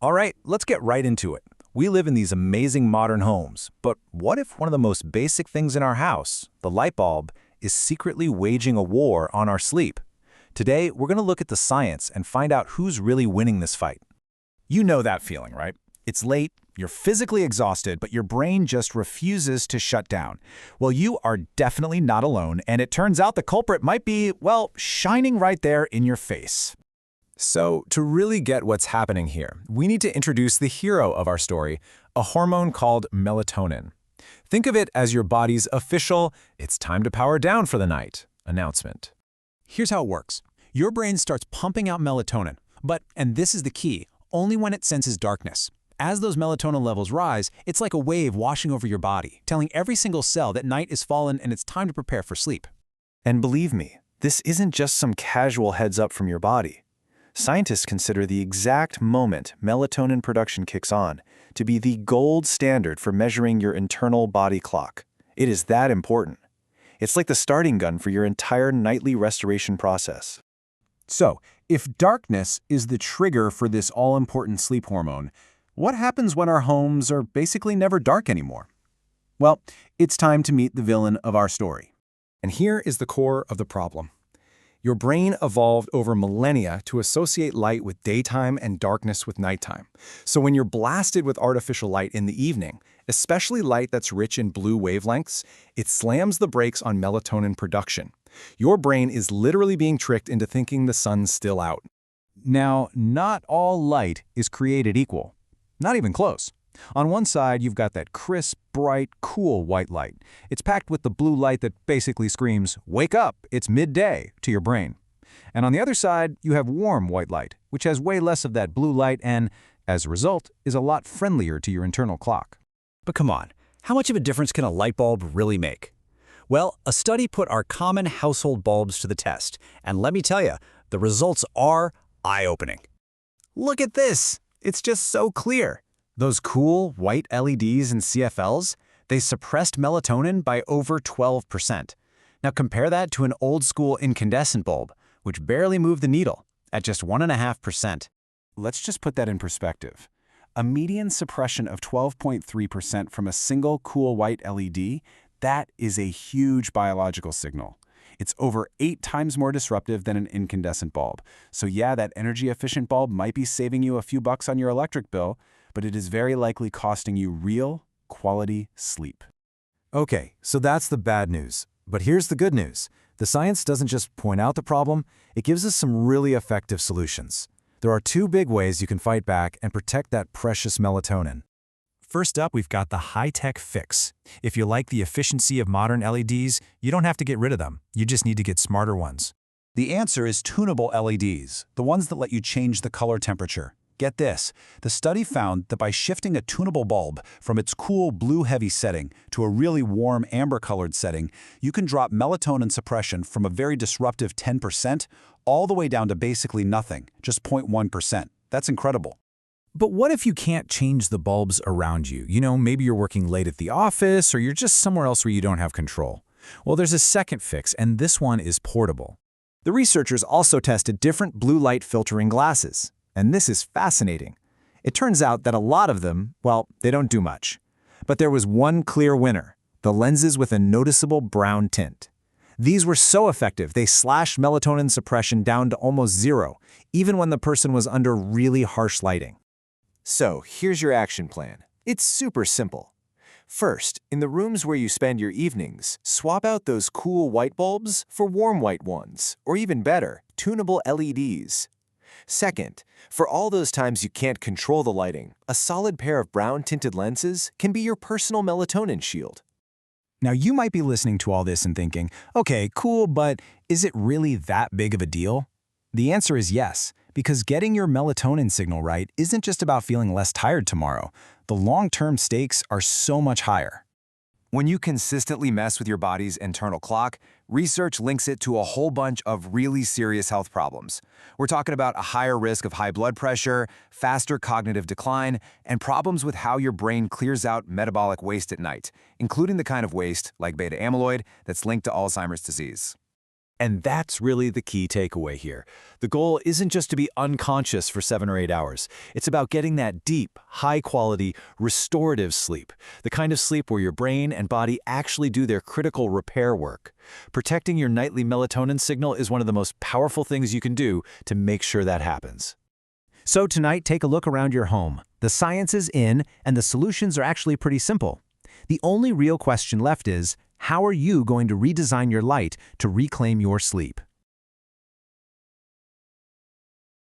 All right, let's get right into it. We live in these amazing modern homes, but what if one of the most basic things in our house, the light bulb, is secretly waging a war on our sleep? Today, we're going to look at the science and find out who's really winning this fight. You know that feeling, right? It's late, you're physically exhausted, but your brain just refuses to shut down. Well, you are definitely not alone, and it turns out the culprit might be, well, shining right there in your face. So, to really get what's happening here, we need to introduce the hero of our story, a hormone called melatonin. Think of it as your body's official, "it's time to power down for the night" announcement. Here's how it works. Your brain starts pumping out melatonin, but, and this is the key, only when it senses darkness. As those melatonin levels rise, it's like a wave washing over your body, telling every single cell that night is fallen and it's time to prepare for sleep. And believe me, this isn't just some casual heads up from your body. Scientists consider the exact moment melatonin production kicks on to be the gold standard for measuring your internal body clock. It is that important. It's like the starting gun for your entire nightly restoration process. So, if darkness is the trigger for this all-important sleep hormone, what happens when our homes are basically never dark anymore? Well, it's time to meet the villain of our story. And here is the core of the problem. Your brain evolved over millennia to associate light with daytime and darkness with nighttime. So when you're blasted with artificial light in the evening, especially light that's rich in blue wavelengths, it slams the brakes on melatonin production. Your brain is literally being tricked into thinking the sun's still out. Now, not all light is created equal. Not even close. On one side, you've got that crisp, bright, cool white light. It's packed with the blue light that basically screams, "Wake up, it's midday," to your brain. And on the other side, you have warm white light, which has way less of that blue light and, as a result, is a lot friendlier to your internal clock. But come on, how much of a difference can a light bulb really make? Well, a study put our common household bulbs to the test, and let me tell you, the results are eye-opening. Look at this! It's just so clear. Those cool white LEDs and CFLs, they suppressed melatonin by over 12%. Now compare that to an old-school incandescent bulb, which barely moved the needle, at just 1.5%. Let's just put that in perspective. A median suppression of 12.3% from a single cool white LED, that is a huge biological signal. It's over 8 times more disruptive than an incandescent bulb. So yeah, that energy-efficient bulb might be saving you a few bucks on your electric bill, but it is very likely costing you real, quality sleep. Okay, so that's the bad news. But here's the good news. The science doesn't just point out the problem, it gives us some really effective solutions. There are 2 big ways you can fight back and protect that precious melatonin. First up, we've got the high-tech fix. If you like the efficiency of modern LEDs, you don't have to get rid of them. You just need to get smarter ones. The answer is tunable LEDs, the ones that let you change the color temperature. Get this, the study found that by shifting a tunable bulb from its cool blue-heavy setting to a really warm amber-colored setting, you can drop melatonin suppression from a very disruptive 10% all the way down to basically nothing, just 0.1%. That's incredible. But what if you can't change the bulbs around you? You know, maybe you're working late at the office or you're just somewhere else where you don't have control. Well, there's a second fix, and this one is portable. The researchers also tested different blue light filtering glasses. And this is fascinating. It turns out that a lot of them, well, they don't do much. But there was one clear winner, the lenses with a noticeable brown tint. These were so effective, they slashed melatonin suppression down to almost 0, even when the person was under really harsh lighting. So here's your action plan. It's super simple. First, in the rooms where you spend your evenings, swap out those cool white bulbs for warm white ones, or even better, tunable LEDs. Second, for all those times you can't control the lighting, a solid pair of brown-tinted lenses can be your personal melatonin shield. Now, you might be listening to all this and thinking, okay, cool, but is it really that big of a deal? The answer is yes, because getting your melatonin signal right isn't just about feeling less tired tomorrow. The long-term stakes are so much higher. When you consistently mess with your body's internal clock, research links it to a whole bunch of really serious health problems. We're talking about a higher risk of high blood pressure, faster cognitive decline, and problems with how your brain clears out metabolic waste at night, including the kind of waste, like beta amyloid, that's linked to Alzheimer's disease. And that's really the key takeaway here. The goal isn't just to be unconscious for 7 or 8 hours. It's about getting that deep, high-quality, restorative sleep, the kind of sleep where your brain and body actually do their critical repair work. Protecting your nightly melatonin signal is one of the most powerful things you can do to make sure that happens. So tonight, take a look around your home. The science is in, and the solutions are actually pretty simple. The only real question left is, how are you going to redesign your light to reclaim your sleep?